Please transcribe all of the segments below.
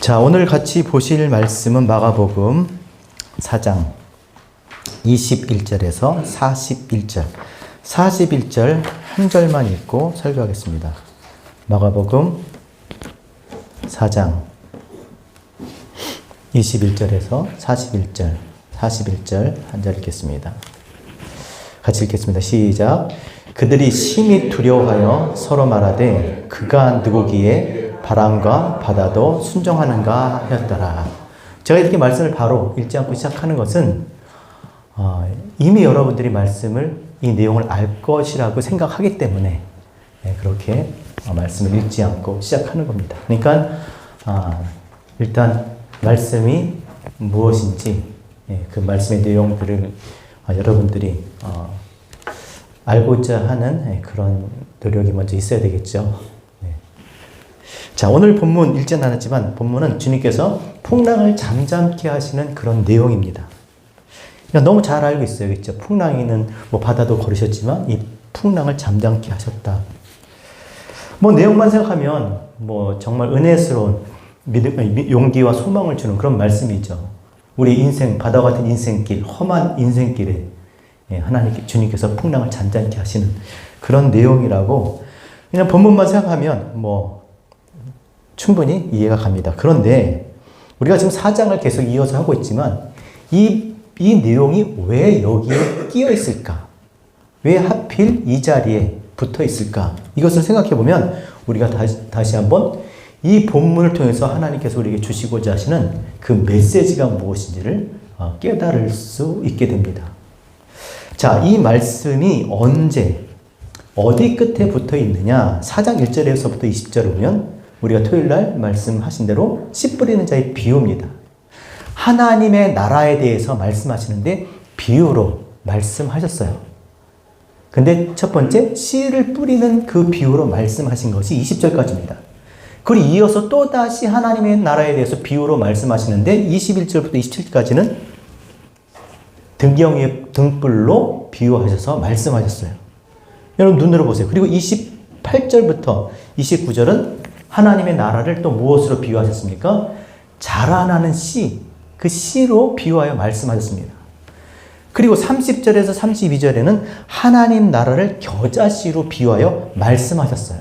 자, 오늘 같이 보실 말씀은 마가복음 4장 21절에서 41절. 41절 한 절만 읽고 설교하겠습니다. 마가복음 4장 21절에서 41절 한 절 읽겠습니다. 같이 읽겠습니다. 시작. 그들이 심히 두려워하여 서로 말하되 그가 누구기에 바람과 바다도 순종하는가 하였더라. 제가 이렇게 말씀을 바로 읽지 않고 시작하는 것은 이미 여러분들이 이 내용을 알 것이라고 생각하기 때문에 그렇게 말씀을 읽지 않고 시작하는 겁니다. 그러니까 일단 말씀이 무엇인지 그 말씀의 내용들을 여러분들이 알고자 하는 그런 노력이 먼저 있어야 되겠죠. 자, 오늘 본문 읽지는 않았지만 본문은 주님께서 풍랑을 잠잠케 하시는 그런 내용입니다. 그러니까 너무 잘 알고 있어요. 그렇죠? 풍랑이는 바다도 걸으셨지만 이 풍랑을 잠잠케 하셨다. 내용만 생각하면 정말 은혜스러운 용기와 소망을 주는 그런 말씀이죠. 우리 인생, 바다 같은 인생길, 험한 인생길에 주님께서 풍랑을 잠잠케 하시는 그런 내용이라고 그냥 본문만 생각하면 충분히 이해가 갑니다. 그런데 우리가 지금 4장을 계속 이어서 하고 있지만 이 내용이 왜 여기에 끼어 있을까? 왜 하필 이 자리에 붙어 있을까? 이것을 생각해 보면 우리가 다시 한번 이 본문을 통해서 하나님께서 우리에게 주시고자 하시는 그 메시지가 무엇인지를 깨달을 수 있게 됩니다. 자, 이 말씀이 언제 어디 끝에 붙어 있느냐? 4장 1절에서부터 20절을 보면 우리가 토요일날 말씀하신 대로 씨 뿌리는 자의 비유입니다. 하나님의 나라에 대해서 말씀하시는데 비유로 말씀하셨어요. 근데 첫 번째 씨를 뿌리는 그 비유로 말씀하신 것이 20절까지입니다. 그리고 이어서 또다시 하나님의 나라에 대해서 비유로 말씀하시는데 21절부터 27절까지는 등경 위에 등불로 비유하셔서 말씀하셨어요. 여러분 눈으로 보세요. 그리고 28절부터 29절은 하나님의 나라를 또 무엇으로 비유하셨습니까? 자라나는 씨, 그 씨로 비유하여 말씀하셨습니다. 그리고 30절에서 32절에는 하나님 나라를 겨자씨로 비유하여 말씀하셨어요.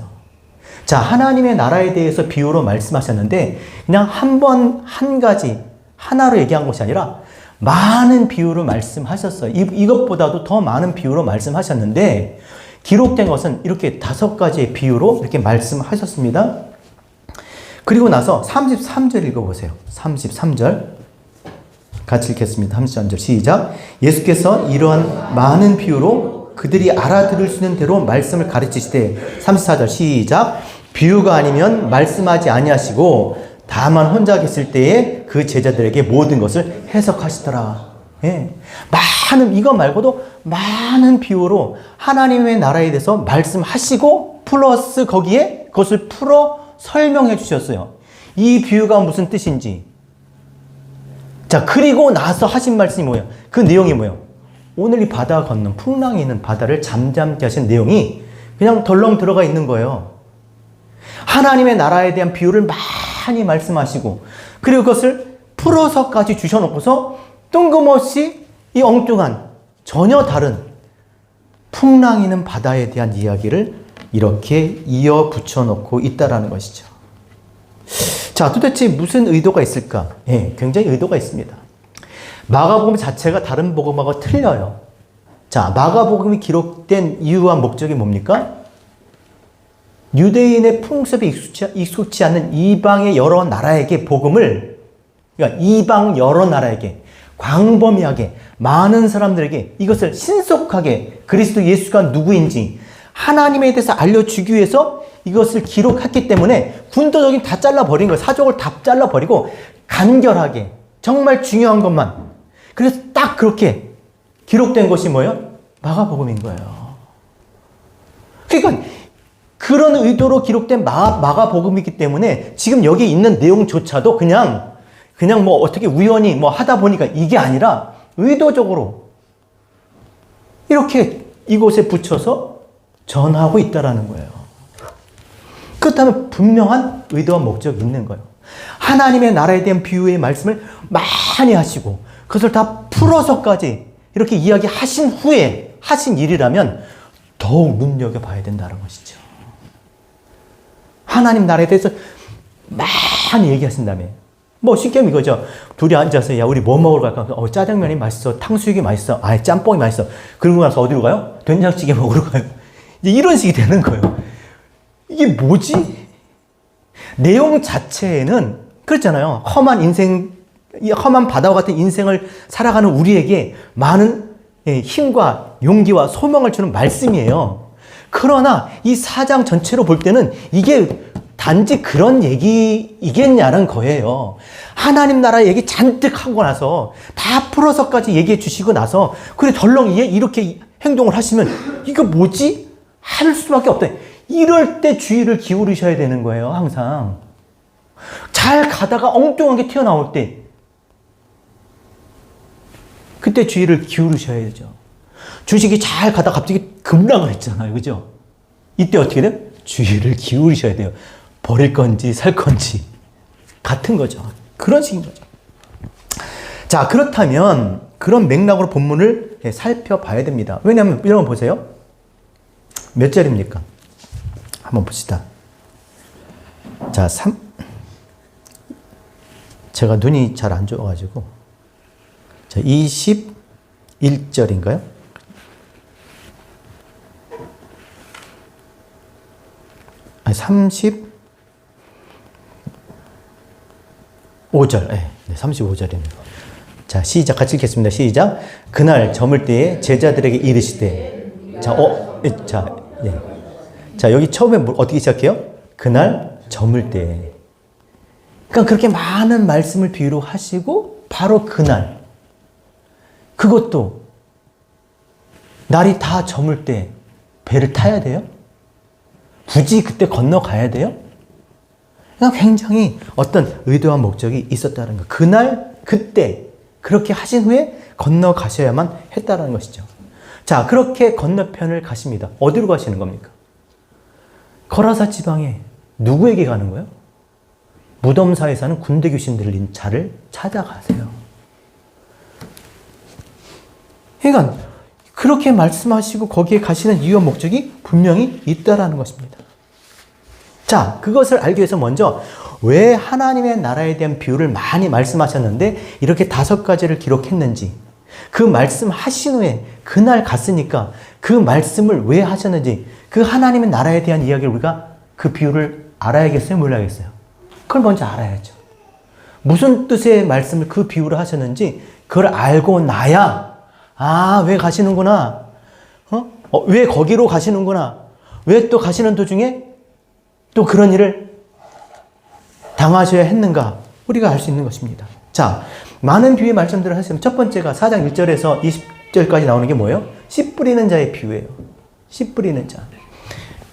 자, 하나님의 나라에 대해서 비유로 말씀하셨는데 그냥 한 가지 하나로 얘기한 것이 아니라 많은 비유로 말씀하셨어요. 이것보다도 더 많은 비유로 말씀하셨는데 기록된 것은 이렇게 5가지의 비유로 이렇게 말씀하셨습니다. 그리고 나서 33절 읽어보세요. 33절 같이 읽겠습니다. 33절 시작. 예수께서 이러한 많은 비유로 그들이 알아들을 수 있는 대로 말씀을 가르치시되 34절 시작. 비유가 아니면 말씀하지 아니하시고 다만 혼자 계실 때에 그 제자들에게 모든 것을 해석하시더라. 이거 말고도 많은 비유로 하나님의 나라에 대해서 말씀하시고 플러스 거기에 그것을 풀어 설명해 주셨어요. 이 비유가 무슨 뜻인지. 자, 그리고 나서 하신 말씀이 뭐예요? 그 내용이 뭐예요? 오늘 이 바다 건너 풍랑이 있는 바다를 잠잠케 하신 내용이 그냥 덜렁 들어가 있는 거예요. 하나님의 나라에 대한 비유를 많이 말씀하시고 그리고 그것을 풀어서까지 주셔놓고서 뜬금없이 이 엉뚱한 전혀 다른 풍랑이는 바다에 대한 이야기를 이렇게 이어 붙여놓고 있다라는 것이죠. 자, 도대체 무슨 의도가 있을까? 굉장히 의도가 있습니다. 마가복음 자체가 다른 복음하고 틀려요. 자, 마가복음이 기록된 이유와 목적이 뭡니까? 유대인의 풍습에 익숙치 않는 이방의 여러 나라에게 복음을, 그러니까 이방 여러 나라에게 광범위하게 많은 사람들에게 이것을 신속하게 그리스도 예수가 누구인지 하나님에 대해서 알려주기 위해서 이것을 기록했기 때문에 군더더기 다 잘라버린 거예요. 사족을 다 잘라버리고 간결하게 정말 중요한 것만. 그래서 딱 그렇게 기록된 것이 뭐예요? 마가복음인 거예요. 그러니까 그런 의도로 기록된 마가복음이기 때문에 지금 여기 있는 내용조차도 그냥 어떻게 우연히 하다 보니까 이게 아니라 의도적으로 이렇게 이곳에 붙여서 전하고 있다라는 거예요. 그렇다면 분명한 의도와 목적이 있는 거예요. 하나님의 나라에 대한 비유의 말씀을 많이 하시고 그것을 다 풀어서까지 이렇게 이야기하신 후에 하신 일이라면 더욱 눈여겨봐야 된다는 것이죠. 하나님 나라에 대해서 많이 얘기하신 다음에 뭐 쉽게 하면 이거죠. 둘이 앉아서 야 우리 뭐 먹으러 갈까? 짜장면이 맛있어. 탕수육이 맛있어. 짬뽕이 맛있어. 그러고 나서 어디로 가요? 된장찌개 먹으러 가요. 이제 이런 식이 되는 거예요. 이게 뭐지? 내용 자체에는 그렇잖아요. 험한 바다와 같은 인생을 살아가는 우리에게 많은 힘과 용기와 소망을 주는 말씀이에요. 그러나 이 4장 전체로 볼 때는 이게 단지 그런 얘기이겠냐는 거예요. 하나님 나라 얘기 잔뜩 하고 나서 다 풀어서까지 얘기해 주시고 나서 그래 덜렁 이렇게 행동을 하시면 이거 뭐지? 할 수밖에 없다. 이럴 때 주의를 기울이셔야 되는 거예요. 항상. 잘 가다가 엉뚱하게 튀어나올 때 그때 주의를 기울이셔야죠. 주식이 잘 가다가 갑자기 급락을 했잖아요. 그죠? 이때 어떻게 돼요? 주의를 기울이셔야 돼요. 버릴 건지 살 건지 같은 거죠. 그런 식인 거죠. 자, 그렇다면 그런 맥락으로 본문을 살펴봐야 됩니다. 왜냐하면 이런 거 보세요. 몇 절입니까? 한번 봅시다. 자, 제가 눈이 잘 안 좋아가지고 자, 21절인가요? 아니, 35절. 네, 35절이네요. 자, 시작. 같이 읽겠습니다. 시작. 그날 저물 때에 제자들에게 이르시되. 자, 여기 처음에 어떻게 시작해요? 그날 저물 때에. 그러니까 그렇게 많은 말씀을 비유로 하시고 바로 그날. 그것도 날이 다 저물 때 배를 타야 돼요? 굳이 그때 건너가야 돼요? 그냥 굉장히 어떤 의도와 목적이 있었다는 거. 그날, 그때 그렇게 하신 후에 건너가셔야만 했다는 것이죠. 자, 그렇게 건너편을 가십니다. 어디로 가시는 겁니까? 거라사 지방에 누구에게 가는 거예요? 무덤사에 사는 군대 귀신 들린 자를 찾아가세요. 그러니까 그렇게 말씀하시고 거기에 가시는 이유와 목적이 분명히 있다라는 것입니다. 자, 그것을 알기 위해서 먼저 왜 하나님의 나라에 대한 비유를 많이 말씀하셨는데 이렇게 5가지를 기록했는지, 그 말씀하신 후에 그날 갔으니까 그 말씀을 왜 하셨는지, 그 하나님의 나라에 대한 이야기를 우리가 그 비유를 알아야겠어요? 몰라야겠어요? 그걸 먼저 알아야죠. 무슨 뜻의 말씀을 그 비유를 하셨는지 그걸 알고 나야 왜 가시는구나. 왜 거기로 가시는구나. 왜 또 가시는 도중에 또 그런 일을 당하셔야 했는가. 우리가 알 수 있는 것입니다. 자, 많은 비유의 말씀들을 하시면 첫 번째가 4장 1절에서 20절까지 나오는 게 뭐예요? 씨 뿌리는 자의 비유예요. 씨 뿌리는 자.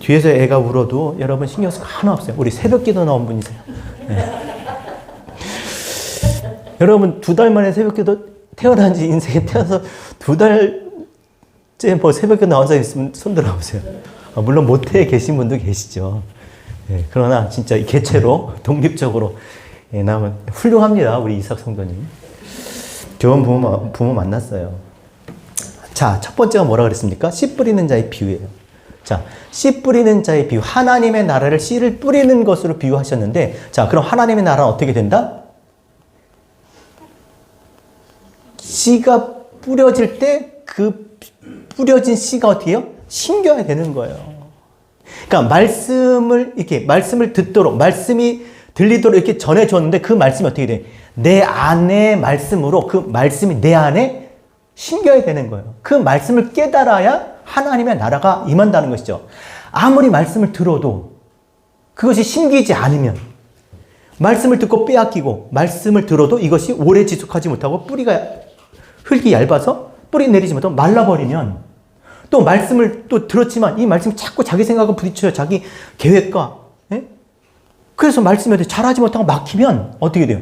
뒤에서 애가 울어도 여러분 신경 쓸 거 하나 없어요. 우리 새벽기도 나온 분이세요. 네. 여러분 2달 만에 새벽기도 태어난 지 인생에 태어나서 2달째 뭐 새벽기도 나온 사람 있으면 손 들어보세요. 물론 모태에 계신 분도 계시죠. 네, 그러나 진짜 개체로 독립적으로 나오면 훌륭합니다. 우리 이삭 성도님. 좋은 부모 만났어요. 자, 첫 번째가 뭐라 그랬습니까? 씨 뿌리는 자의 비유예요. 자, 씨 뿌리는 자의 비유. 하나님의 나라를 씨를 뿌리는 것으로 비유하셨는데, 자, 그럼 하나님의 나라는 어떻게 된다? 씨가 뿌려질 때 그 뿌려진 씨가 어떻게 해요? 심겨야 되는 거예요. 그러니까 말씀을 듣도록, 말씀이 들리도록 이렇게 전해줬는데 그 말씀이 어떻게 돼? 내 안의 말씀으로 그 말씀이 내 안에 심겨야 되는 거예요. 그 말씀을 깨달아야 하나님의 나라가 임한다는 것이죠. 아무리 말씀을 들어도 그것이 심기지 않으면, 말씀을 듣고 빼앗기고 말씀을 들어도 이것이 오래 지속하지 못하고 흙이 얇아서 뿌리 내리지 못하고 말라버리면, 또 말씀을 또 들었지만 이 말씀이 자꾸 자기 생각과 부딪혀요. 자기 계획과. 그래서 말씀에 대해 잘하지 못하고 막히면 어떻게 돼요?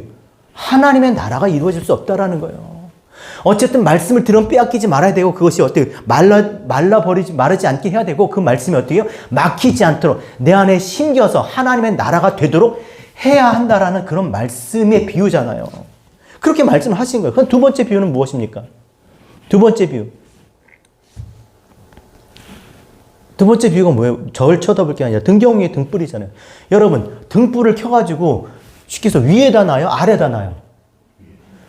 하나님의 나라가 이루어질 수 없다라는 거예요. 어쨌든 말씀을 들으면 빼앗기지 말아야 되고, 그것이 어떻게 마르지 않게 해야 되고, 그 말씀이 어떻게 해요? 막히지 않도록 내 안에 심겨서 하나님의 나라가 되도록 해야 한다라는 그런 말씀의 비유잖아요. 그렇게 말씀하신 거예요. 그럼 두 번째 비유는 무엇입니까? 두 번째 비유. 두 번째 비유가 뭐예요? 저를 쳐다볼 게 아니라 등경위에 등불이잖아요. 여러분, 등불을 켜가지고 쉽게 해서 위에다 놔요? 아래다 놔요?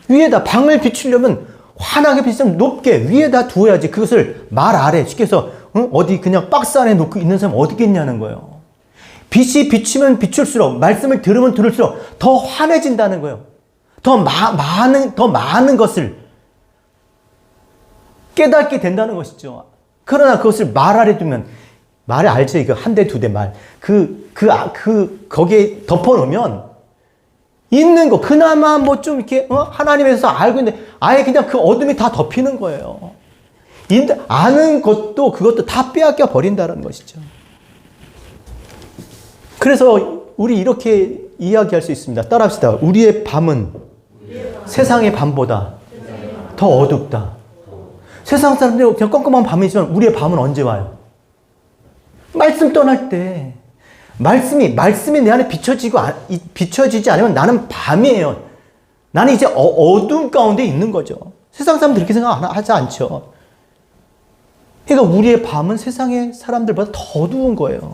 위에다 방을 비추려면 환하게 비추면 높게 위에다 두어야지. 그것을 말 아래 쉽게 해서 어디 그냥 박스 안에 놓고 있는 사람 어디 있겠냐는 거예요. 빛이 비추면 비출수록 말씀을 들으면 들을수록 더 환해진다는 거예요. 더 많은 것을 깨닫게 된다는 것이죠. 그러나 그것을 말 아래 두면 말에 알죠? 이거 한 대, 두 대 말. 거기에 덮어놓으면 있는 거, 그나마 뭐 좀 이렇게, 하나님에서 알고 있는데 아예 그냥 그 어둠이 다 덮이는 거예요. 아는 것도 그것도 다 빼앗겨 버린다는 것이죠. 그래서 우리 이렇게 이야기할 수 있습니다. 따라합시다. 우리의 밤은 세상의 밤보다 더 어둡다. 세상 사람들이 그냥 껌껌한 밤이지만 우리의 밤은 언제 와요? 말씀 떠날 때. 말씀이 내 안에 비춰지지 않으면 나는 밤이에요. 나는 이제 어두운 가운데 있는 거죠. 세상 사람들 그렇게 생각하지 않죠. 그러니까 우리의 밤은 세상의 사람들보다 더 어두운 거예요.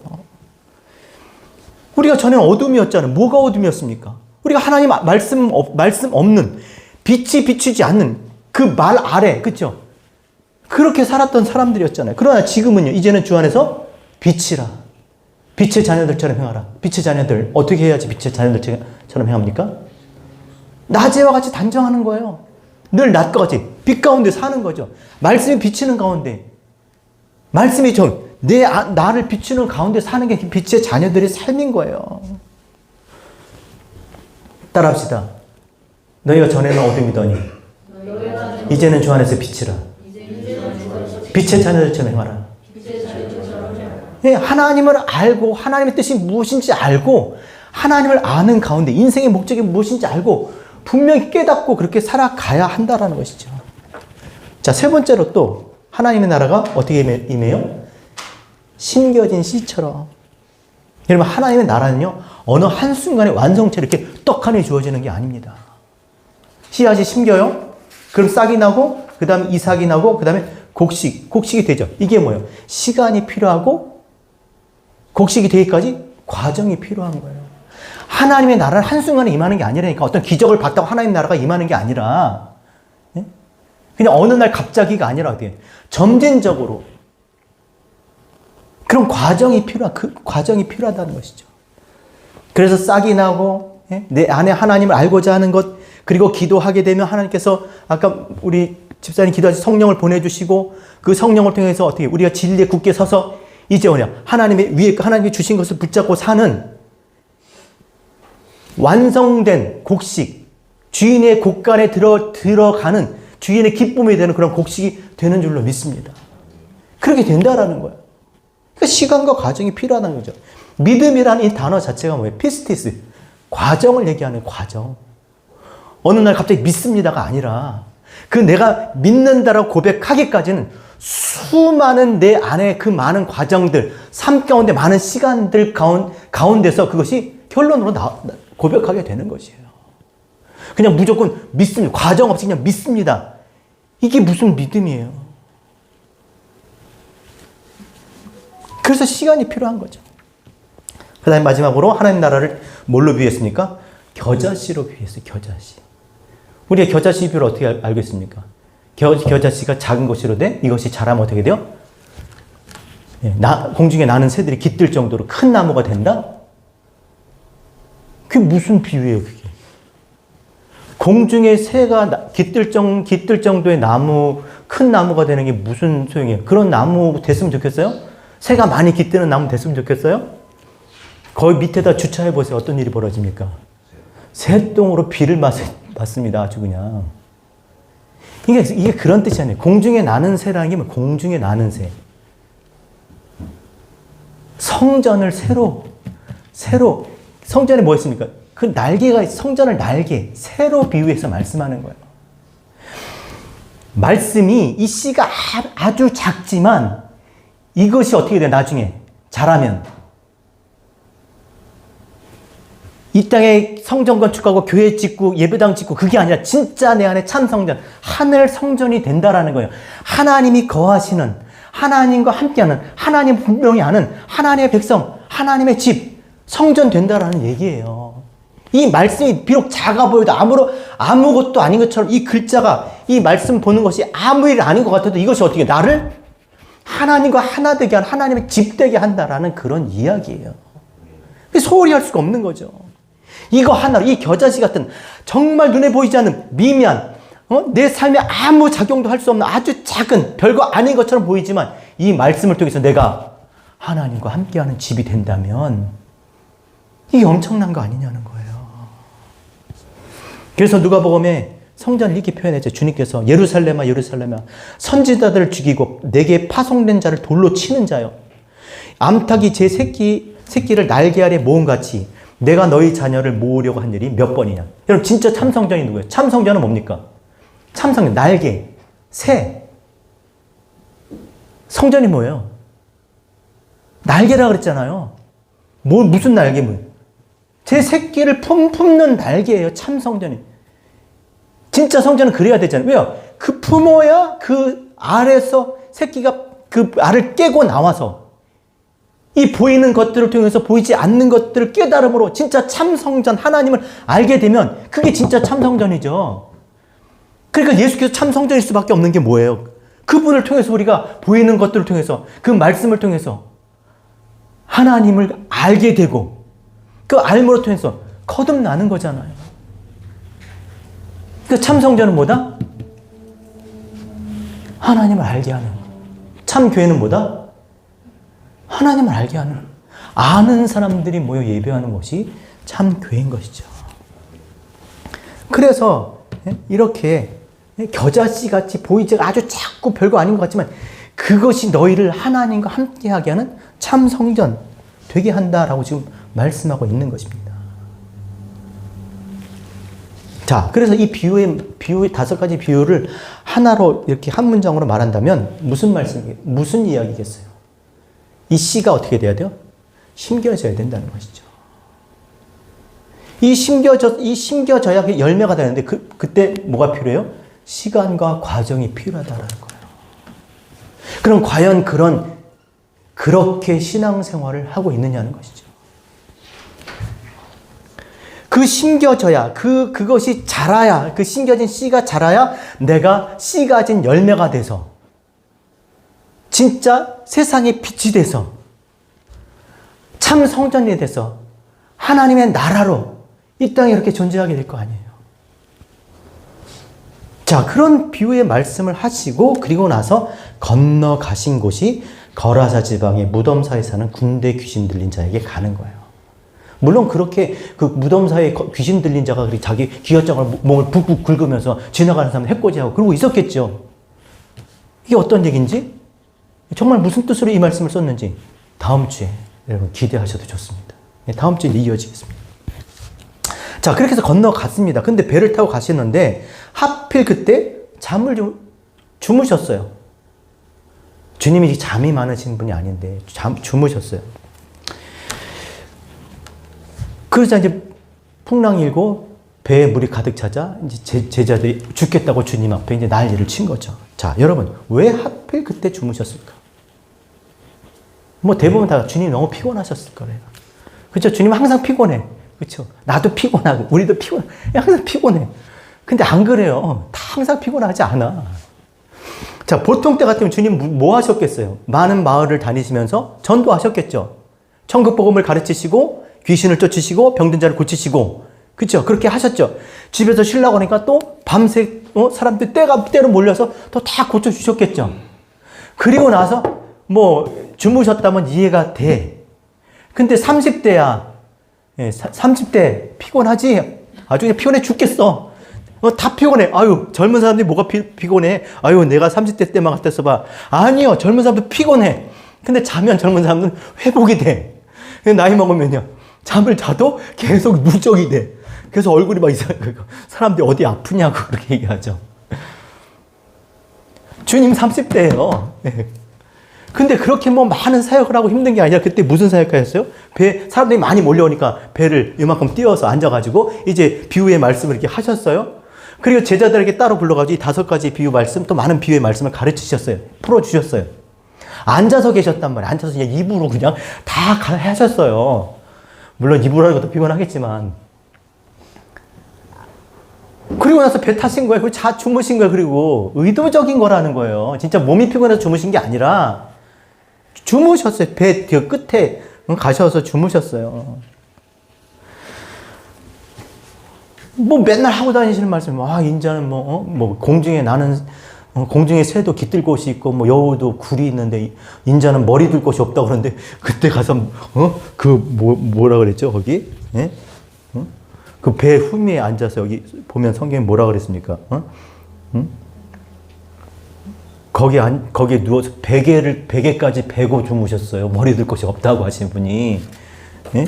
우리가 전에는 어둠이었잖아요. 뭐가 어둠이었습니까? 우리가 하나님 말씀 없는, 빛이 비추지 않는 그 말 아래, 그렇죠? 그렇게 살았던 사람들이었잖아요. 그러나 지금은요, 이제는 주 안에서 빛이라. 빛의 자녀들처럼 행하라. 빛의 자녀들, 어떻게 해야지 빛의 자녀들처럼 행합니까? 낮에와 같이 단정하는 거예요. 늘 낮과 같이 빛 가운데 사는 거죠. 말씀이 비치는 가운데, 말씀이 나를 비추는 가운데 사는 게 빛의 자녀들의 삶인 거예요. 따라합시다. 너희가 전에는 어둠이더니 이제는 주 안에서 빛이라. 빛의 자녀들처럼 행하라. 네, 하나님을 알고 하나님의 뜻이 무엇인지 알고 하나님을 아는 가운데 인생의 목적이 무엇인지 알고 분명히 깨닫고 그렇게 살아가야 한다라는 것이죠. 자, 세 번째로 또 하나님의 나라가 어떻게 임해요? 심겨진 씨처럼. 여러분, 하나님의 나라는요, 어느 한순간에 완성체로 이렇게 떡하니 주어지는 게 아닙니다. 씨앗이 심겨요? 그럼 싹이 나고, 그 다음에 이삭이 나고, 그 다음에 곡식이 되죠. 이게 뭐예요? 시간이 필요하고, 곡식이 되기까지 과정이 필요한 거예요. 하나님의 나라는 한순간에 임하는 게 아니라니까. 어떤 기적을 봤다고 하나님의 나라가 임하는 게 아니라, 그냥 어느 날 갑자기가 아니라, 점진적으로. 그런 과정이 그 과정이 필요하다는 것이죠. 그래서 싹이 나고, 내 안에 하나님을 알고자 하는 것, 그리고 기도하게 되면 하나님께서 아까 우리 집사님 기도하신 성령을 보내주시고, 그 성령을 통해서 어떻게 우리가 진리에 굳게 서서 이제 하나님이 주신 것을 붙잡고 사는 완성된 곡식, 주인의 곡간에 들어가는 주인의 기쁨이 되는 그런 곡식이 되는 줄로 믿습니다. 그렇게 된다라는 거예요. 그러니까 시간과 과정이 필요하다는 거죠. 믿음이라는 이 단어 자체가 뭐예요? 피스티스. 과정을 얘기하는 과정. 어느 날 갑자기 믿습니다가 아니라 그 내가 믿는다라고 고백하기까지는 수많은 내 안에 그 많은 과정들, 삶 가운데 많은 시간들 가운데서 그것이 결론으로 고백하게 되는 것이에요. 그냥 무조건 믿습니다. 과정 없이 그냥 믿습니다. 이게 무슨 믿음이에요? 그래서 시간이 필요한 거죠. 그 다음에 마지막으로 하나님 나라를 뭘로 비유했습니까? 겨자씨로 비유했어요. 겨자씨. 우리가 겨자씨 비유를 어떻게 알고 있습니까? 겨자씨가 작은 것으로 돼 이것이 자라면 어떻게 돼요? 공중에 나는 새들이 깃들 정도로 큰 나무가 된다? 그게 무슨 비유예요, 그게? 공중에 새가 깃들 정도의 나무, 큰 나무가 되는 게 무슨 소용이에요? 그런 나무 됐으면 좋겠어요? 새가 많이 깃드는 나무 됐으면 좋겠어요? 거기 밑에다 주차해 보세요. 어떤 일이 벌어집니까? 새똥으로 비를 맞습니다. 아주 그냥. 이게 그런 뜻이 아니에요. 공중에 나는 새라는 게 뭐 공중에 나는 새. 성전을 새로 성전에 뭐 있습니까? 그 날개가 성전을 새로 비유해서 말씀하는 거예요. 말씀이 이 씨가 아주 작지만 이것이 어떻게 돼? 나중에 자라면 이 땅에 성전 건축하고 교회 짓고 예배당 짓고 그게 아니라 진짜 내 안에 참 성전, 하늘 성전이 된다라는 거예요. 하나님이 거하시는, 하나님과 함께하는, 하나님 분명히 아는 하나님의 백성, 하나님의 집, 성전 된다라는 얘기예요. 이 말씀이 비록 작아 보여도 아무것도 아닌 것처럼 이 글자가, 이 말씀 보는 것이 아무 일 아닌 것 같아도 이것이 어떻게 나를 하나님과 하나 되게 한, 하나님의 집 되게 한다라는 그런 이야기예요. 소홀히 할 수가 없는 거죠. 이거 하나로, 이 겨자씨 같은 정말 눈에 보이지 않는 미미한, 내 삶에 아무 작용도 할 수 없는 아주 작은 별거 아닌 것처럼 보이지만 이 말씀을 통해서 내가 하나님과 함께하는 집이 된다면 이게 엄청난 거 아니냐는 거예요. 그래서 누가복음에 성전을 이렇게 표현했죠. 주님께서 예루살렘아 예루살렘아 선지자들을 죽이고 내게 파송된 자를 돌로 치는 자요. 암탉이 제 새끼를 날개 아래 모음같이 내가 너희 자녀를 모으려고 한 일이 몇 번이냐. 여러분 진짜 참성전이 누구예요? 참성전은 뭡니까? 참성전, 날개, 새. 성전이 뭐예요? 날개라 그랬잖아요. 무슨 날개? 제 새끼를 품는 날개예요. 참성전이. 진짜 성전은 그래야 되잖아요. 왜요? 그 품어야 그 알에서 새끼가 그 알을 깨고 나와서 이 보이는 것들을 통해서 보이지 않는 것들을 깨달음으로 진짜 참성전, 하나님을 알게 되면 그게 진짜 참성전이죠. 그러니까 예수께서 참성전일 수밖에 없는 게 뭐예요? 그분을 통해서 우리가 보이는 것들을 통해서 그 말씀을 통해서 하나님을 알게 되고 그 알므로 통해서 거듭나는 거잖아요. 그 참성전은 뭐다? 하나님을 알게 하는. 참교회는 뭐다? 하나님을 알게 하는, 아는 사람들이 모여 예배하는 것이 참교회인 것이죠. 그래서 이렇게 겨자씨 같이 보이지 아주 작고 별거 아닌 것 같지만 그것이 너희를 하나님과 함께하게 하는 참성전 되게 한다라고 지금 말씀하고 있는 것입니다. 자, 그래서 이 비유의 5가지 비유를 하나로 이렇게 한 문장으로 말한다면 무슨 이야기겠어요? 이 씨가 어떻게 돼야 돼요? 심겨져야 된다는 것이죠. 이 심겨져야 열매가 되는데 그때 뭐가 필요해요? 시간과 과정이 필요하다는 거예요. 그럼 과연 그렇게 신앙생활을 하고 있느냐는 것이죠. 그 심겨져야, 그것이 자라야, 그 심겨진 씨가 자라야 내가 씨 가진 열매가 돼서 진짜 세상에 빛이 돼서 참 성전이 돼서 하나님의 나라로 이 땅에 이렇게 존재하게 될 거 아니에요. 자, 그런 비유의 말씀을 하시고 그리고 나서 건너가신 곳이 거라사 지방의 무덤사에 사는 군대 귀신 들린 자에게 가는 거예요. 물론 그렇게 그 무덤사에 귀신 들린 자가 자기 귀어장을 몸을 북북 긁으면서 지나가는 사람 해코지하고 그러고 있었겠죠. 이게 어떤 얘기인지, 정말 무슨 뜻으로 이 말씀을 썼는지 다음 주에 여러분 기대하셔도 좋습니다. 다음 주에 이어지겠습니다. 자, 그렇게 해서 건너갔습니다. 근데 배를 타고 가시는데 하필 그때 잠을 좀 주무셨어요. 주님이 잠이 많으신 분이 아닌데 주무셨어요. 그러자 이제 풍랑이 일고 배에 물이 가득 차자 이제 제자들이 죽겠다고 주님 앞에 이제 난리를 친 거죠. 자, 여러분 왜 하필 그때 주무셨을까? 뭐 대부분 다 주님 너무 피곤하셨을 거예요. 그렇죠? 주님 항상 피곤해. 그렇죠? 나도 피곤하고 우리도 피곤해. 항상 피곤해. 근데 안 그래요. 다 항상 피곤하지 않아. 자, 보통 때 같으면 주님 뭐 하셨겠어요? 많은 마을을 다니시면서 전도하셨겠죠. 천국 복음을 가르치시고 귀신을 쫓으시고 병든 자를 고치시고, 그렇죠? 그렇게 하셨죠. 집에서 쉬려고 하니까 또 밤새 사람들 때로 몰려서 또 다 고쳐주셨겠죠. 그리고 나서 뭐 주무셨다면 이해가 돼. 근데 30대야. 30대 피곤하지? 아주 그냥 피곤해 죽겠어. 다 피곤해. 아유, 젊은 사람들이 뭐가 피곤해? 아유, 내가 30대 때만 같았어 봐. 아니요, 젊은 사람도 피곤해. 근데 자면 젊은 사람들은 회복이 돼. 나이 먹으면요, 잠을 자도 계속 누적이 돼. 그래서 얼굴이 막 이상해. 사람들이 어디 아프냐고 그렇게 얘기하죠. 주님 30대예요. 근데 그렇게 뭐 많은 사역을 하고 힘든 게 아니라 그때 무슨 사역하셨어요? 사람들이 많이 몰려오니까 배를 이만큼 띄워서 앉아가지고 이제 비유의 말씀을 이렇게 하셨어요. 그리고 제자들에게 따로 불러가지고 이 5가지 비유 말씀, 또 많은 비유의 말씀을 가르치셨어요. 풀어주셨어요. 앉아서 계셨단 말이에요. 앉아서 그냥 입으로 그냥 다 하셨어요. 물론 입으로 하는 것도 피곤하겠지만. 그리고 나서 배 타신 거예요. 그리고 주무신 거예요. 그리고 의도적인 거라는 거예요. 진짜 몸이 피곤해서 주무신 게 아니라 주무셨어요. 배 끝에 가셔서 주무셨어요. 뭐 맨날 하고 다니시는 말씀, 인자는 공중에 공중에 새도 깃들 곳이 있고, 여우도 굴이 있는데, 인자는 머리 둘 곳이 없다고 그러는데, 그때 가서, 뭐라 그랬죠, 거기? 예? 그 배 후미에 앉아서 여기 보면 성경에 뭐라 그랬습니까? 거기에 누워서 베개까지 베고 주무셨어요. 머리 들 곳이 없다고 하신 분이. 예?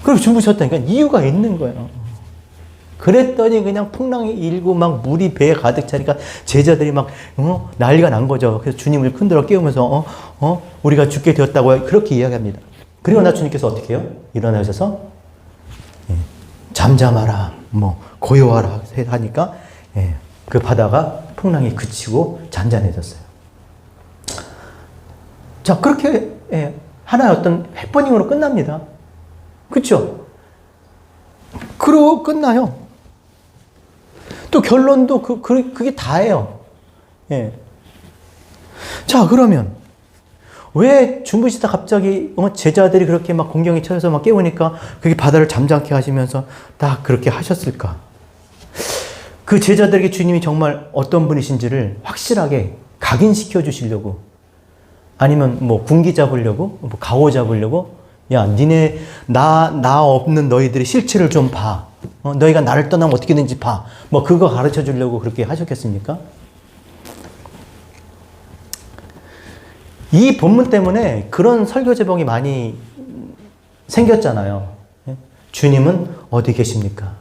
그리고 주무셨다니까 이유가 있는 거예요. 그랬더니 그냥 풍랑이 일고 막 물이 배에 가득 차니까 제자들이 막 난리가 난 거죠. 그래서 주님을 흔들어 깨우면서 우리가 죽게 되었다고 그렇게 이야기합니다. 그리고 나 주님께서 어떻게 해요? 일어나셔서 잠잠하라, 고요하라 하니까 그 바다가 풍랑이 그치고 잔잔해졌어요. 자, 그렇게 하나의 어떤 해퍼닝으로 끝납니다. 그렇죠? 그러고 끝나요. 또 결론도 그게 다예요. 예. 자, 그러면 왜 주무시다 갑자기 제자들이 그렇게 막 공경에 쳐서 막 깨우니까 그게 바다를 잠잠케 하시면서 딱 그렇게 하셨을까? 그 제자들에게 주님이 정말 어떤 분이신지를 확실하게 각인시켜 주시려고, 아니면 군기 잡으려고, 가오 잡으려고, 야, 니네 나 없는 너희들의 실체를 좀 봐. 너희가 나를 떠나면 어떻게 되는지 봐. 그거 가르쳐 주려고 그렇게 하셨겠습니까? 이 본문 때문에 그런 설교 제목이 많이 생겼잖아요. 주님은 어디 계십니까?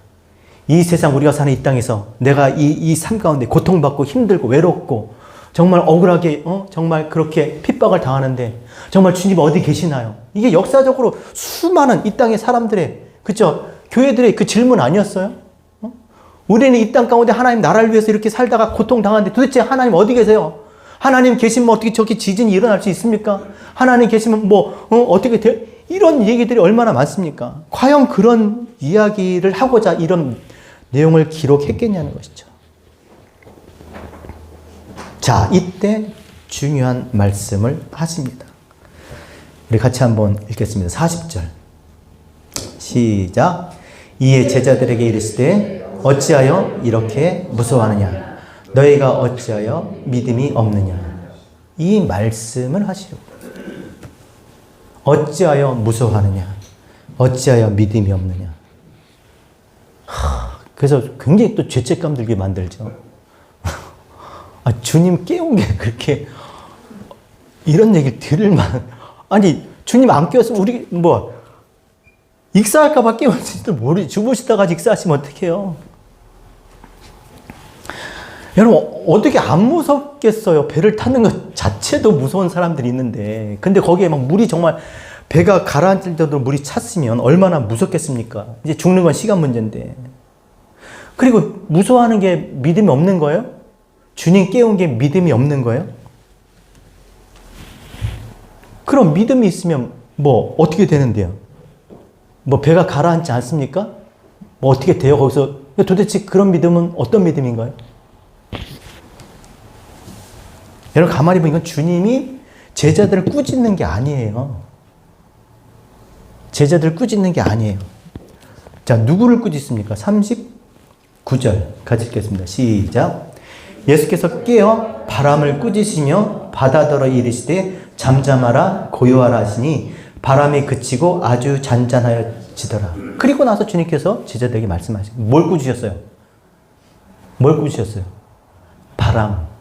이 세상 우리가 사는 이 땅에서 내가 이 삶 가운데 고통받고 힘들고 외롭고 정말 억울하게 정말 그렇게 핍박을 당하는데 정말 주님 어디 계시나요? 이게 역사적으로 수많은 이 땅의 사람들의, 그쵸? 교회들의 그 질문 아니었어요? 우리는 이 땅 가운데 하나님 나라를 위해서 이렇게 살다가 고통당하는데 도대체 하나님 어디 계세요? 하나님 계시면 어떻게 저렇게 지진이 일어날 수 있습니까? 하나님 계시면 어떻게 돼? 이런 얘기들이 얼마나 많습니까? 과연 그런 이야기를 하고자 이런 내용을 기록했겠냐는 것이죠. 자, 이때 중요한 말씀을 하십니다. 우리 같이 한번 읽겠습니다. 40절. 시작. 이에 제자들에게 이르시되 어찌하여 이렇게 무서워하느냐? 너희가 어찌하여 믿음이 없느냐? 이 말씀을 하시려고. 어찌하여 무서워하느냐? 어찌하여 믿음이 없느냐? 그래서 굉장히 또 죄책감 들게 만들죠. 주님 깨운 게 그렇게 이런 얘기 들을 만한, 아니 주님 안 깨웠으면 우리 익사할까봐 깨웠을지도 모르지. 주무시다가 익사하시면 어떡해요? 여러분 어떻게 안 무섭겠어요? 배를 타는 것 자체도 무서운 사람들이 있는데, 근데 거기에 막 물이 정말 배가 가라앉을 정도로 물이 찼으면 얼마나 무섭겠습니까? 이제 죽는 건 시간 문제인데. 그리고 무서워하는 게 믿음이 없는 거예요? 주님 깨운 게 믿음이 없는 거예요? 그럼 믿음이 있으면 어떻게 되는데요? 배가 가라앉지 않습니까? 어떻게 돼요? 거기서 도대체 그런 믿음은 어떤 믿음인가요? 여러분 가만히 보면 이건 주님이 제자들을 꾸짖는 게 아니에요. 제자들을 꾸짖는 게 아니에요. 자, 누구를 꾸짖습니까? 39절 같이 읽겠습니다. 시작. 예수께서 깨어 바람을 꾸짖으시며 바다더러 이르시되 잠잠하라 고요하라 하시니 바람이 그치고 아주 잔잔하여지더라. 그리고 나서 주님께서 제자들에게 말씀하시고 뭘 꾸짖으셨어요? 뭘 꾸짖으셨어요? 바람.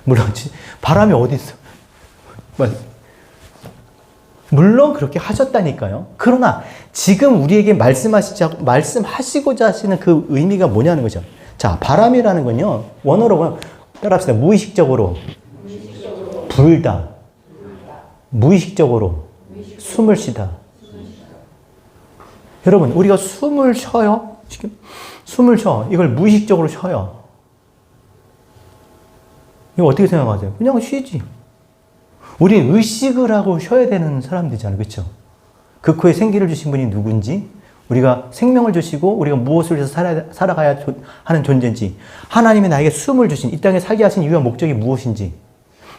물론 바람이 어디 있어? 물론 그렇게 하셨다니까요. 그러나 지금 우리에게 말씀하시고자 하시는 그 의미가 뭐냐는 거죠. 자, 바람이라는 건요, 원어로 따라합시다. 무의식적으로 불다. 무의식적으로 숨을 쉬다. 여러분, 우리가 숨을 쉬어요? 지금 숨을 쉬어. 이걸 무의식적으로 쉬어요. 이거 어떻게 생각하세요? 그냥 쉬지. 우린 의식을 하고 쉬어야 되는 사람들이잖아요. 그렇죠? 그 코에 생기를 주신 분이 누군지, 우리가 생명을 주시고 우리가 무엇을 위해서 살아가야 하는 존재인지, 하나님이 나에게 숨을 주신, 이 땅에 살게 하신 이유와 목적이 무엇인지.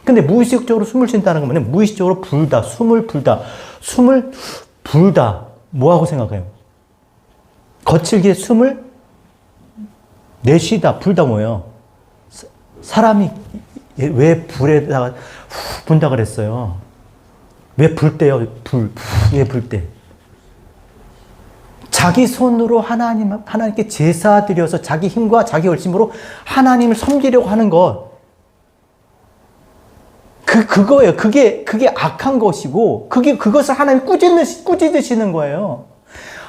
근데 무의식적으로 숨을 쉰다는 건 무의식적으로 불다, 숨을 불다. 뭐하고 생각해요? 거칠게 숨을 내쉬다, 불다 뭐예요? 사람이 왜 불에다가 후 분다 그랬어요? 왜 불 때요? 왜 불 때? 자기 손으로 하나님께 제사 드려서 자기 힘과 자기 열심으로 하나님을 섬기려고 하는 것. 그거예요. 그게 악한 것이고, 그것을 하나님 꾸짖으시는 거예요.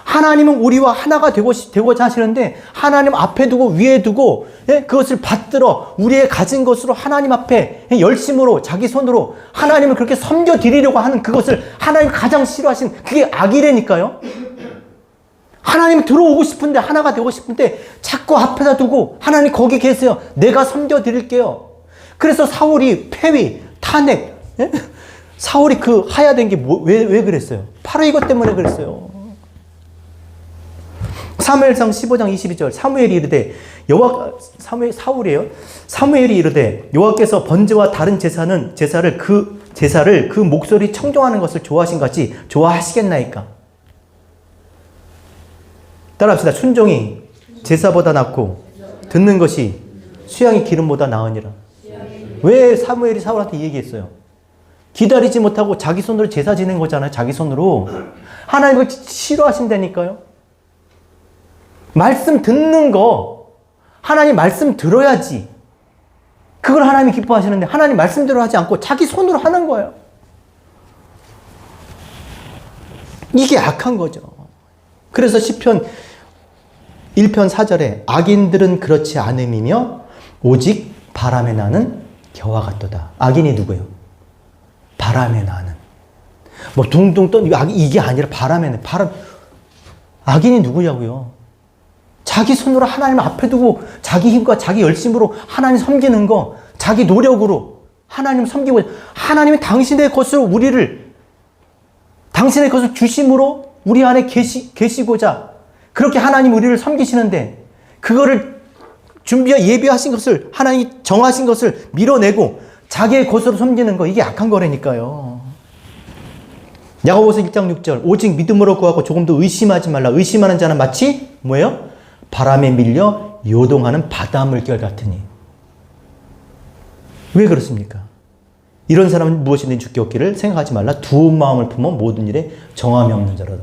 하나님은 우리와 하나가 되고자 하시는데, 하나님 앞에 두고, 위에 두고, 그것을 받들어, 우리의 가진 것으로 하나님 앞에 열심으로, 자기 손으로 하나님을 그렇게 섬겨드리려고 하는 그것을 하나님 가장 싫어하신, 그게 악이라니까요. 하나님 들어오고 싶은데, 하나가 되고 싶은데, 자꾸 앞에다 두고, 하나님 거기 계세요. 내가 섬겨드릴게요. 그래서 사울이 폐위, 탄핵, 사울이 그 하야된 게 왜 그랬어요? 바로 이것 때문에 그랬어요. 사무엘상 15장 22절, 사무엘이 이르되, 사울이에요. 사무엘이 이르되, 여호와께서 번제와 다른 제사를 그 목소리 청종하는 것을 좋아하신 같이 좋아하시겠나이까? 따라합시다. 순종이 제사보다 낫고 듣는 것이 수양이 기름보다 나으니라. 왜 사무엘이 사울한테 얘기했어요? 기다리지 못하고 자기 손으로 제사 지낸 거잖아요. 자기 손으로. 하나님을 싫어하신다니까요. 말씀 듣는 거, 하나님 말씀 들어야지. 그걸 하나님이 기뻐하시는데 하나님 말씀대로 하지 않고 자기 손으로 하는 거예요. 이게 악한 거죠. 그래서 시편 1편 4절에 악인들은 그렇지 않음이며 오직 바람에 나는 겨와 같도다. 악인이 누구예요? 바람에 나는. 뭐 둥둥 떠는 이게 아니라 바람에 나는. 악인이 누구냐고요? 자기 손으로 하나님 앞에 두고 자기 힘과 자기 열심으로 하나님 섬기는 거, 자기 노력으로 하나님 섬기고, 하나님이 당신의 것으로 당신의 것을 주심으로 우리 안에 계시고자 그렇게 하나님 우리를 섬기시는데, 그거를 예비하신 것을, 하나님이 정하신 것을 밀어내고 자기의 것으로 섬기는 거, 이게 악한 거라니까요. 야고보서 1장 6절, 오직 믿음으로 구하고 조금도 의심하지 말라. 의심하는 자는 마치 뭐예요? 바람에 밀려 요동하는 바닷물결 같으니. 왜 그렇습니까? 이런 사람은 무엇이든지 주께 얻기를 생각하지 말라. 두음 마음을 품어 모든 일에 정함이 없는 자로다.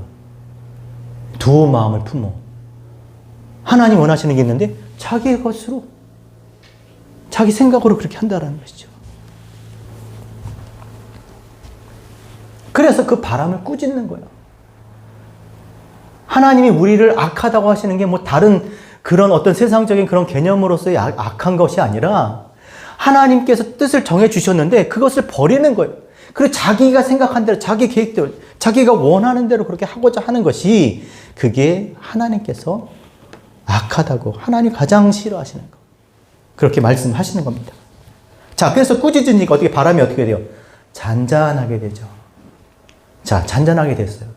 두음 마음을 품어. 하나님 원하시는 게 있는데 자기의 것으로, 자기 생각으로 그렇게 한다라는 것이죠. 그래서 그 바람을 꾸짖는 거예요. 하나님이 우리를 악하다고 하시는 게 뭐 다른 그런 어떤 세상적인 그런 개념으로서의 악한 것이 아니라, 하나님께서 뜻을 정해 주셨는데 그것을 버리는 거예요. 그리고 자기가 생각한 대로, 자기 계획대로, 자기가 원하는 대로 그렇게 하고자 하는 것이, 그게 하나님께서 악하다고, 하나님이 가장 싫어하시는 거. 그렇게 말씀하시는 겁니다. 자, 그래서 꾸짖으니까 어떻게, 바람이 어떻게 돼요? 잔잔하게 되죠. 자, 잔잔하게 됐어요.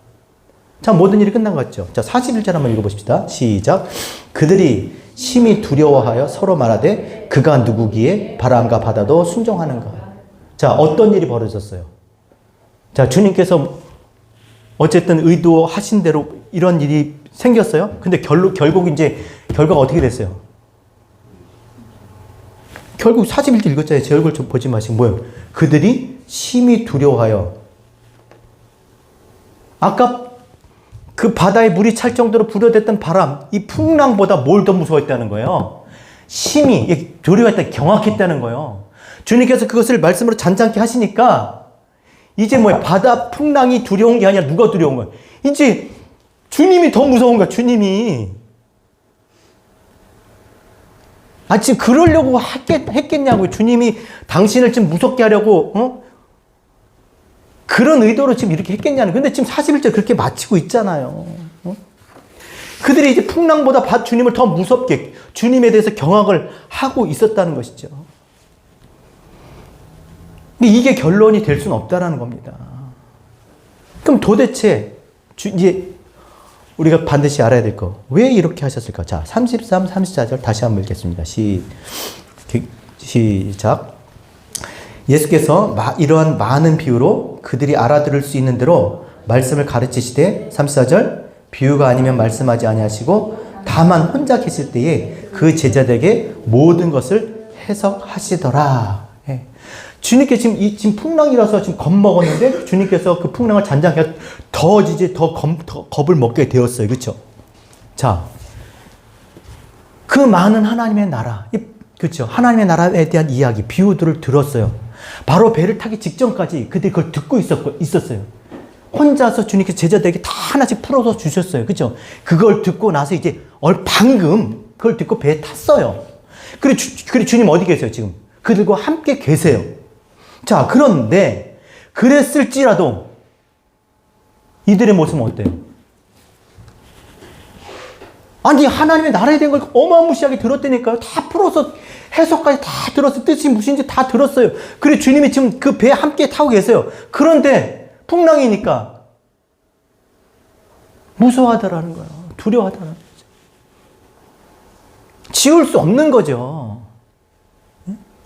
자, 모든 일이 끝난 것 같죠? 자, 41절 한번 읽어보십시다. 시작. 그들이 심히 두려워하여 서로 말하되 그가 누구기에 바람과 바다도 순종하는가. 자, 어떤 일이 벌어졌어요? 자, 주님께서 어쨌든 의도하신 대로 이런 일이 생겼어요. 근데 결국 이제 결과가 어떻게 됐어요? 결국 41절 읽었잖아요. 제 얼굴 좀 보지 마시고 뭐예요? 그들이 심히 두려워하여. 아까 그 바다에 물이 찰 정도로 불어댔던 바람, 이 풍랑보다 뭘 더 무서워했다는 거예요? 심히 두려워했다, 경악했다는 거예요. 주님께서 그것을 말씀으로 잔잔케 하시니까 이제 뭐예요? 바다 풍랑이 두려운 게 아니라 누가 두려운 거예요? 이제 주님이 더 무서운 거야, 주님이. 지금 그러려고 했겠냐고요. 주님이 당신을 좀 무섭게 하려고, 그런 의도로 지금 이렇게 했겠냐는. 근데 지금 41절 그렇게 마치고 있잖아요. 그들이 이제 풍랑보다 주님을 더 무섭게, 주님에 대해서 경악을 하고 있었다는 것이죠. 근데 이게 결론이 될 수는 없다라는 겁니다. 그럼 도대체 이제 우리가 반드시 알아야 될 거, 왜 이렇게 하셨을까? 자, 33, 34절 다시 한번 읽겠습니다. 시작. 예수께서 이러한 많은 비유로 그들이 알아들을 수 있는 대로 말씀을 가르치시되, 34절, 비유가 아니면 말씀하지 아니하시고 다만 혼자 계실 때에 그 제자들에게 모든 것을 해석하시더라. 예. 주님께 지금 풍랑이라서 지금 겁먹었는데 주님께서 그 풍랑을 잔잔하게 더 겁을 먹게 되었어요. 그렇죠? 자, 그 많은 하나님의 나라, 그렇죠? 하나님의 나라에 대한 이야기, 비유들을 들었어요. 바로 배를 타기 직전까지 그들이 그걸 듣고 있었어요. 혼자서 주님께서 제자들에게 다 하나씩 풀어서 주셨어요. 그죠? 그걸 듣고 나서 이제 방금 그걸 듣고 배에 탔어요. 그리고 주님 어디 계세요, 지금? 그들과 함께 계세요. 자, 그런데 그랬을지라도 이들의 모습은 어때요? 아니, 하나님의 나라에 대한 걸 어마무시하게 들었다니까요. 다 풀어서 해석까지 다 들었어요. 뜻이 무엇인지 다 들었어요. 그리고 주님이 지금 그 배에 함께 타고 계세요. 그런데 풍랑이니까 무서워하더라는 거예요. 두려워하더라는 거죠. 지울 수 없는 거죠.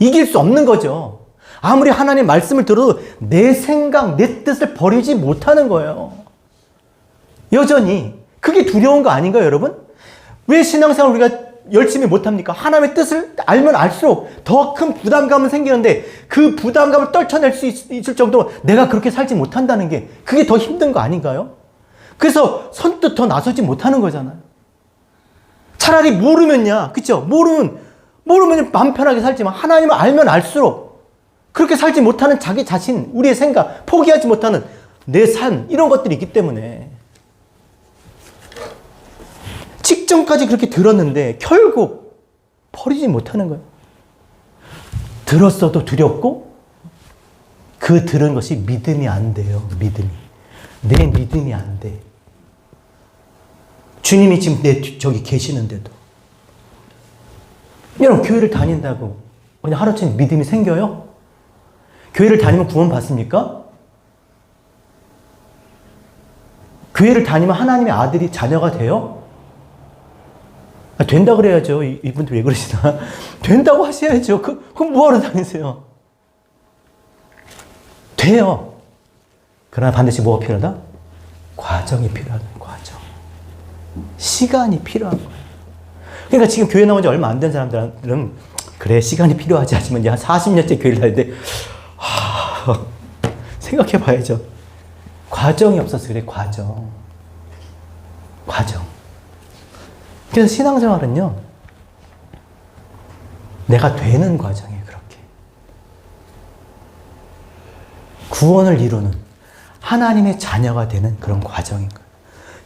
이길 수 없는 거죠. 아무리 하나님 말씀을 들어도 내 생각, 내 뜻을 버리지 못하는 거예요. 여전히. 그게 두려운 거 아닌가요, 여러분? 왜 신앙생활 우리가 열심히 못합니까? 하나님의 뜻을 알면 알수록 더 큰 부담감은 생기는데 그 부담감을 떨쳐낼 수 있을 정도로 내가 그렇게 살지 못한다는 게 그게 더 힘든 거 아닌가요? 그래서 선뜻 더 나서지 못하는 거잖아요. 차라리 모르면야, 그쵸? 모르면 마음 편하게 살지만 하나님을 알면 알수록 그렇게 살지 못하는 자기 자신, 우리의 생각, 포기하지 못하는 내 삶, 이런 것들이 있기 때문에 직전까지 그렇게 들었는데 결국 버리지 못하는 거예요. 들었어도 두렵고 그 들은 것이 믿음이 안 돼요. 내 믿음이 안 돼. 주님이 지금 저기 계시는데도. 여러분, 교회를 다닌다고 그냥 하루아침에 믿음이 생겨요? 교회를 다니면 구원 받습니까? 교회를 다니면 하나님의 아들이 자녀가 돼요? 된다 그래야죠. 이분들 왜 그러시나? 된다고 하셔야죠. 그럼 뭐하러 다니세요? 돼요. 그러나 반드시 뭐가 필요하다? 과정이 필요하다. 과정. 시간이 필요한 거예요. 그러니까 지금 교회 나온 지 얼마 안 된 사람들은 그래, 시간이 필요하지 하지만 이제 한 40년째 교회를 다니는데 생각해 봐야죠. 과정이 없어서 그래, 과정. 그래서 신앙생활은요, 내가 되는 과정이에요, 그렇게. 구원을 이루는 하나님의 자녀가 되는 그런 과정인 거예요.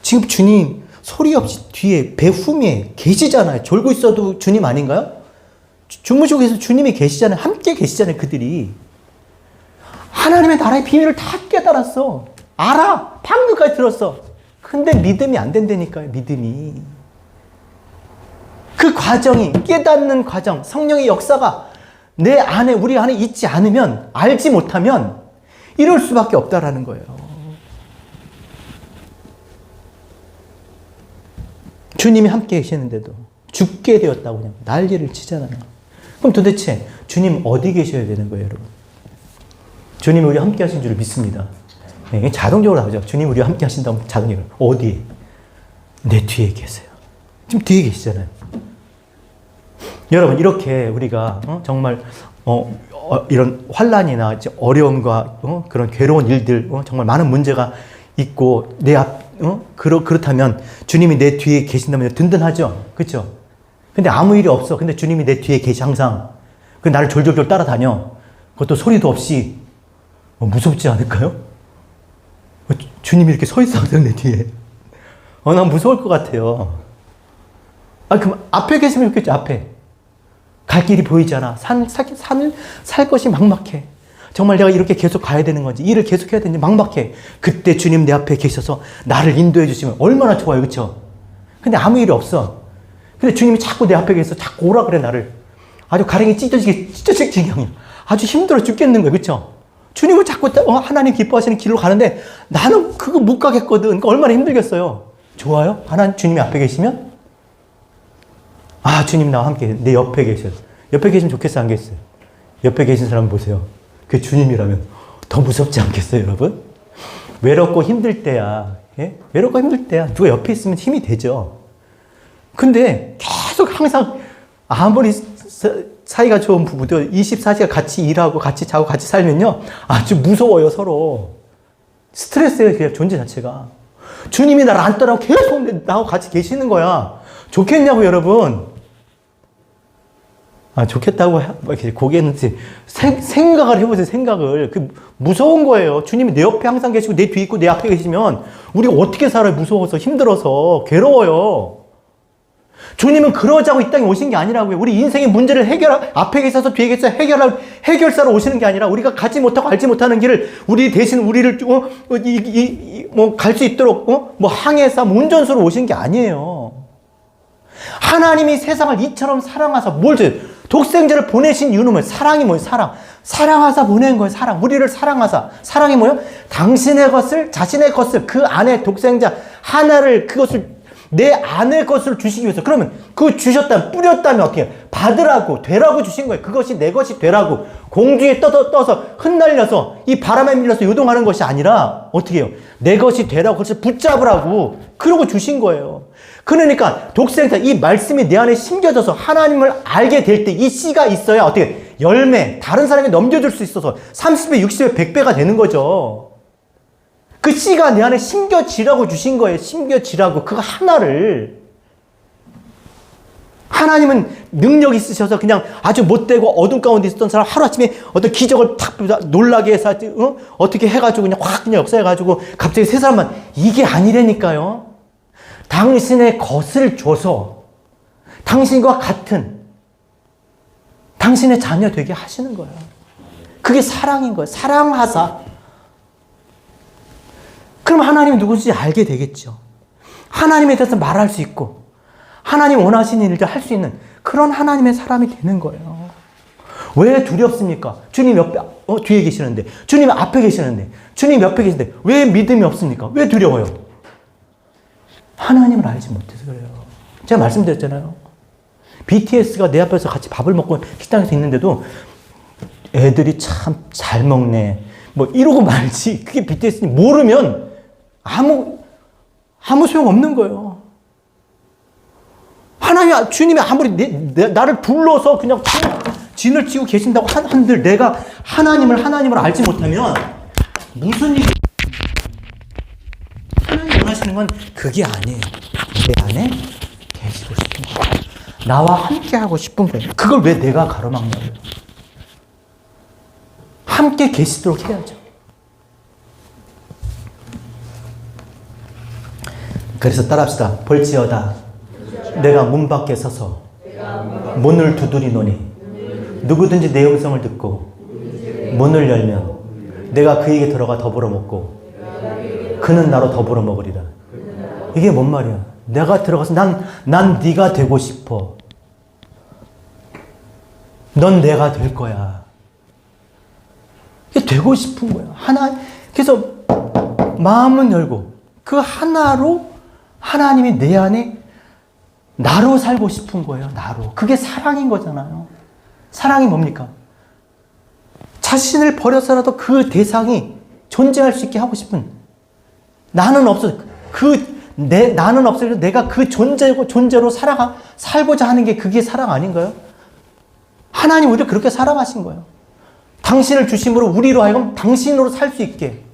지금 주님 소리 없이 뒤에 배 후미에 계시잖아요. 졸고 있어도 주님 아닌가요? 주무시고 계셔서 주님이 계시잖아요. 함께 계시잖아요, 그들이. 하나님의 나라의 비밀을 다 깨달았어. 알아. 방금까지 들었어. 근데 믿음이 안 된다니까요, 믿음이. 그 과정이, 깨닫는 과정, 성령의 역사가 내 안에, 우리 안에 있지 않으면, 알지 못하면 이럴 수밖에 없다라는 거예요. 주님이 함께 계시는데도 죽게 되었다고 그냥 난리를 치잖아요. 그럼 도대체 주님 어디 계셔야 되는 거예요, 여러분? 주님이 우리와 함께 하신 줄 믿습니다. 네, 자동적으로 나오죠. 주님 우리와 함께 하신다면 자동적으로. 어디에? 내 뒤에 계세요. 지금 뒤에 계시잖아요. 여러분, 이렇게 우리가 정말 이런 환난이나 어려움과 그런 괴로운 일들, 정말 많은 문제가 있고 내 앞, 그렇다면 주님이 내 뒤에 계신다면 든든하죠, 그렇죠? 근데 아무 일이 없어. 근데 주님이 내 뒤에 계시 항상. 그 나를 졸졸졸 따라다녀. 그것도 소리도 없이. 무섭지 않을까요? 주님이 이렇게 서 있어요, 내 뒤에. 난 무서울 것 같아요. 그럼 앞에 계시면 좋겠죠, 앞에. 갈 길이 보이지 않아. 산을 살 것이 막막해. 정말 내가 이렇게 계속 가야 되는 건지, 일을 계속 해야 되는지 막막해. 그때 주님 내 앞에 계셔서 나를 인도해 주시면 얼마나 좋아요. 그쵸? 근데 아무 일이 없어. 근데 주님이 자꾸 내 앞에 계셔서 자꾸 오라 그래, 나를. 아주 가랭이 찢어지게 지경이야. 아주 힘들어 죽겠는 거야. 그쵸? 주님은 자꾸 하나님 기뻐하시는 길로 가는데 나는 그거 못 가겠거든. 그러니까 얼마나 힘들겠어요. 좋아요? 하나님, 주님이 앞에 계시면? 아, 주님 나와 함께 내 옆에 계셔요. 옆에 계시면 좋겠어요? 안 계세요? 옆에 계신 사람 보세요. 그게 주님이라면 더 무섭지 않겠어요, 여러분? 외롭고 힘들 때야. 예? 외롭고 힘들 때야. 누가 옆에 있으면 힘이 되죠. 근데 계속 항상 아무리 사이가 좋은 부부도 24시간 같이 일하고 같이 자고 같이 살면요. 아주 무서워요, 서로. 스트레스예요, 그냥 존재 자체가. 주님이 나를 안 떠나고 계속 나하고 같이 계시는 거야. 좋겠냐고, 여러분. 아, 좋겠다고, 고개는 생각을 해보세요, 생각을. 그 무서운 거예요. 주님이 내 옆에 항상 계시고 내 뒤에 있고 내 앞에 계시면 우리가 어떻게 살아요? 무서워서, 힘들어서, 괴로워요. 주님은 그러자고 이 땅에 오신 게 아니라고요. 우리 인생의 문제를 앞에 계셔서 뒤에 계셔서 해결사로 오시는 게 아니라 우리가 가지 못하고 알지 못하는 길을 우리 대신 우리를 갈 수 있도록 항해사 운전수로 오신 게 아니에요. 하나님이 세상을 이처럼 사랑하사 뭘 줘요? 독생자를 보내신 이유는 뭐예요? 사랑이 뭐예요? 사랑하사 보낸 거예요. 우리를 사랑하사. 사랑이 뭐예요? 당신의 것을, 자신의 것을, 그 안에 독생자 하나를, 그것을 내 안의 것을 주시기 위해서. 그러면 그 주셨다면, 뿌렸다면 어떻게 해요? 받으라고, 되라고 주신 거예요. 그것이 내 것이 되라고. 공중에 떠서 흩날려서 이 바람에 밀려서 요동하는 것이 아니라 어떻게 해요? 내 것이 되라고, 그것을 붙잡으라고. 그러고 주신 거예요. 그러니까 독생자, 이 말씀이 내 안에 심겨져서 하나님을 알게 될 때 이 씨가 있어야 어떻게 열매, 다른 사람에게 넘겨줄 수 있어서 30배, 60배, 100배가 되는 거죠. 그 씨가 내 안에 심겨지라고 주신 거예요. 심겨지라고. 그거 하나를. 하나님은 능력 있으셔서 그냥 아주 못되고 어둠 가운데 있었던 사람 하루아침에 어떤 기적을 탁 놀라게 해서 어떻게 해가지고 그냥 확 그냥 역사해가지고 갑자기 세 사람만. 이게 아니라니까요. 당신의 것을 줘서 당신과 같은 당신의 자녀 되게 하시는 거예요. 그게 사랑인 거예요. 사랑하사. 그럼 하나님이 누구인지 알게 되겠죠. 하나님에 대해서 말할 수 있고 하나님 원하시는 일들 할 수 있는 그런 하나님의 사람이 되는 거예요. 왜 두렵습니까? 주님 옆에 뒤에 계시는데, 주님 앞에 계시는데, 주님 옆에 계시는데 왜 믿음이 없습니까? 왜 두려워요? 하나님을 알지 못해서 그래요. 제가 말씀드렸잖아요. BTS가 내 앞에서 같이 밥을 먹고 식당에서 있는데도 애들이 참 잘 먹네 이러고 말지. 그게 BTS니 모르면 아무 소용 없는 거예요. 주님이 아무리 나를 불러서 그냥 진을 치고 계신다고 한들 내가 하나님을 알지 못하면 무슨 일이 하나님 원하시는 건 그게 아니에요. 내 안에 계시고 싶은 거예요. 나와 함께 하고 싶은 거예요. 그걸 왜 내가 가로막냐고요. 함께 계시도록 해야죠. 그래서 따라합시다. 볼지어다 내가 문 밖에 서서 문을 두드리노니 누구든지 내 음성을 듣고 문을 열면 내가 그에게 들어가 더불어 먹고 그는 나로 더불어 먹으리라. 이게 뭔 말이야? 내가 들어가서 난 네가 되고 싶어. 넌 내가 될 거야. 이게 되고 싶은 거야. 그래서 마음은 열고 그 하나로 하나님이 내 안에 나로 살고 싶은 거예요. 나로. 그게 사랑인 거잖아요. 사랑이 뭡니까? 자신을 버려서라도 그 대상이 존재할 수 있게 하고 싶은. 나는 없어. 나는 없어도 내가 그 존재로 살고자 하는 게 그게 사랑 아닌가요? 하나님 우리를 그렇게 사랑하신 거예요. 당신을 주심으로 우리로 하여금 당신으로 살 수 있게.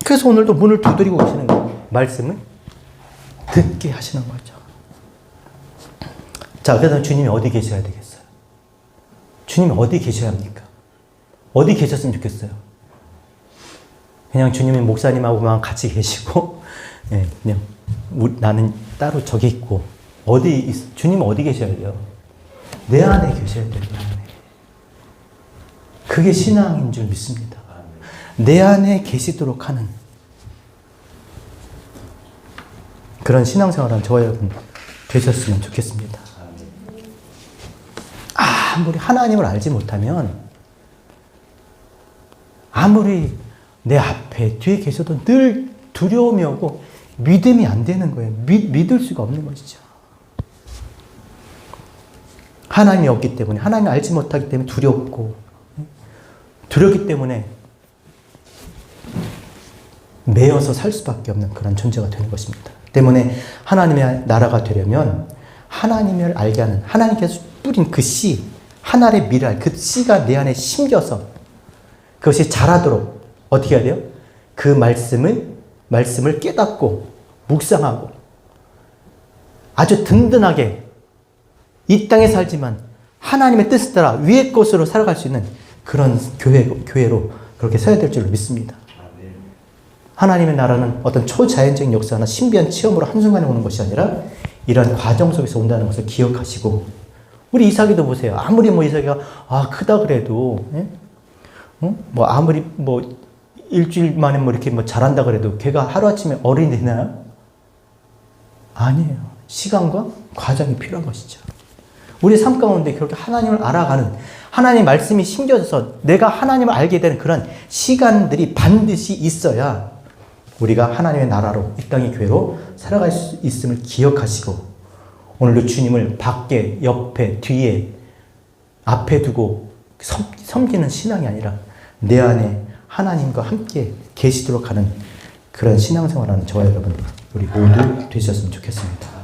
그래서 오늘도 문을 두드리고 계시는 거예요. 말씀을 듣게 하시는 거죠. 자, 그래서 주님이 어디 계셔야 되겠어요? 주님이 어디 계셔야 합니까? 어디 계셨으면 좋겠어요? 그냥 주님이 목사님하고만 같이 계시고, 그냥 나는 따로 저기 있고, 주님은 어디 계셔야 돼요? 내 안에 계셔야 돼요. 내 안에. 그게 신앙인 줄 믿습니다. 내 안에 계시도록 하는 그런 신앙생활은 저와 여러분 되셨으면 좋겠습니다. 아무리 하나님을 알지 못하면 아무리 내 앞에 뒤에 계셔도 늘 두려움이 오고 믿음이 안 되는 거예요. 믿을 수가 없는 것이죠. 하나님이 없기 때문에, 하나님을 알지 못하기 때문에 두렵기 때문에 매여서 살 수밖에 없는 그런 존재가 되는 것입니다. 때문에 하나님의 나라가 되려면 하나님을 알게 하는, 하나님께서 뿌린 그 씨, 하나님의 미랄, 그 씨가 내 안에 심겨서 그것이 자라도록 어떻게 해야 돼요? 그 말씀을 깨닫고 묵상하고 아주 든든하게 이 땅에 살지만 하나님의 뜻을 따라 위의 것으로 살아갈 수 있는 그런 교회로 그렇게 서야 될 줄로 믿습니다. 하나님의 나라는 어떤 초자연적인 역사나 신비한 체험으로 한순간에 오는 것이 아니라 이러한 과정 속에서 온다는 것을 기억하시고, 우리 이삭이도 보세요. 아무리 이삭이가 크다 그래도 아무리 일주일 만에 이렇게 자란다 그래도 걔가 하루아침에 어른이 되나요? 아니에요. 시간과 과정이 필요한 것이죠. 우리 삶 가운데 그렇게 하나님을 알아가는, 하나님의 말씀이 심겨져서 내가 하나님을 알게 되는 그런 시간들이 반드시 있어야 우리가 하나님의 나라로, 이 땅의 교회로 살아갈 수 있음을 기억하시고, 오늘도 주님을 밖에, 옆에, 뒤에, 앞에 두고 섬기는 신앙이 아니라 내 안에 하나님과 함께 계시도록 하는 그런 신앙생활하는 저와 여러분, 우리 모두 되셨으면 좋겠습니다.